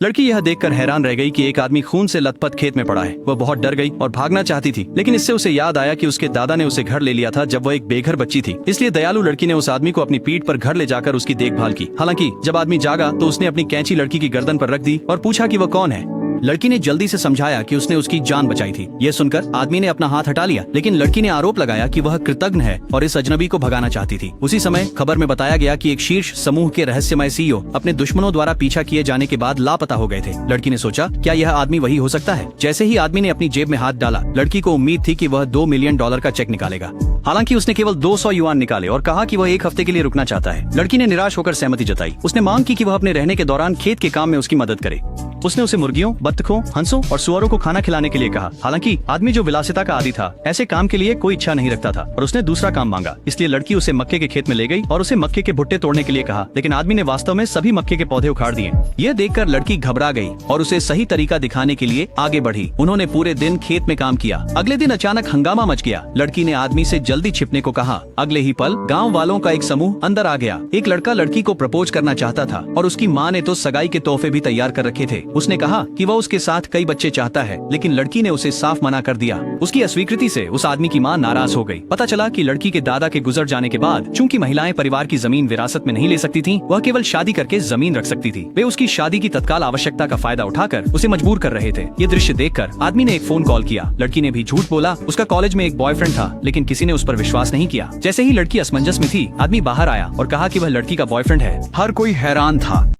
लड़की यह देखकर हैरान रह गई कि एक आदमी खून से लथपथ खेत में पड़ा है। वह बहुत डर गई और भागना चाहती थी, लेकिन इससे उसे याद आया कि उसके दादा ने उसे घर ले लिया था जब वह एक बेघर बच्ची थी। इसलिए दयालु लड़की ने उस आदमी को अपनी पीठ पर घर ले जाकर उसकी देखभाल की। हालांकि जब आदमी जागा तो उसने अपनी कैंची लड़की की गर्दन पर रख दी और पूछा कि वह कौन है। लड़की ने जल्दी से समझाया कि उसने उसकी जान बचाई थी। यह सुनकर आदमी ने अपना हाथ हटा लिया, लेकिन लड़की ने आरोप लगाया कि वह कृतज्ञ है और इस अजनबी को भगाना चाहती थी। उसी समय खबर में बताया गया कि एक शीर्ष समूह के रहस्यमय सीईओ अपने दुश्मनों द्वारा पीछा किए जाने के बाद लापता हो गए थे। लड़की ने सोचा, क्या यह आदमी वही हो सकता है? जैसे ही आदमी ने अपनी जेब में हाथ डाला, लड़की को उम्मीद थी कि वह $2 मिलियन का चेक निकालेगा। हालांकि उसने केवल 200 युआन निकाले और कहा कि वह एक हफ्ते के लिए रुकना चाहता है। लड़की ने निराश होकर सहमति जताई। उसने मांग की कि वह अपने रहने के दौरान खेत के काम में उसकी मदद करे। उसने उसे मुर्गियों, बत्तखों, हंसों और सुअरों को खाना खिलाने के लिए कहा। हालांकि आदमी जो विलासिता का आदी था, ऐसे काम के लिए कोई इच्छा नहीं रखता था और उसने दूसरा काम मांगा। इसलिए लड़की उसे मक्के के खेत में ले गई और उसे मक्के के भुट्टे तोड़ने के लिए कहा, लेकिन आदमी ने वास्तव में सभी मक्के के पौधे उखाड़ दिए। यह देखकर लड़की घबरा गई और उसे सही तरीका दिखाने के लिए आगे बढ़ी। उन्होंने पूरे दिन खेत में काम किया। अगले दिन अचानक हंगामा मच गया। लड़की ने आदमी से जल्दी छिपने को कहा। अगले ही पल गाँव वालों का एक समूह अंदर आ गया। एक लड़का लड़की को प्रपोज करना चाहता था और उसकी माँ ने तो सगाई के तोहफे भी तैयार कर रखे थे। उसने कहा कि वह उसके साथ कई बच्चे चाहता है, लेकिन लड़की ने उसे साफ मना कर दिया। उसकी अस्वीकृति से उस आदमी की मां नाराज हो गई। पता चला कि लड़की के दादा के गुजर जाने के बाद चूंकि महिलाएं परिवार की जमीन विरासत में नहीं ले सकती थीं, वह केवल शादी करके जमीन रख सकती थी। वे उसकी शादी की तत्काल आवश्यकता का फायदा उठाकर उसे मजबूर कर रहे थे। ये दृश्य देखकर आदमी ने एक फोन कॉल किया। लड़की ने भी झूठ बोला। उसका कॉलेज में एक बॉयफ्रेंड था, लेकिन किसी ने उस पर विश्वास नहीं किया। जैसे ही लड़की असमंजस में थी, आदमी बाहर आया और कहा कि वह लड़की का बॉयफ्रेंड है। हर कोई हैरान था।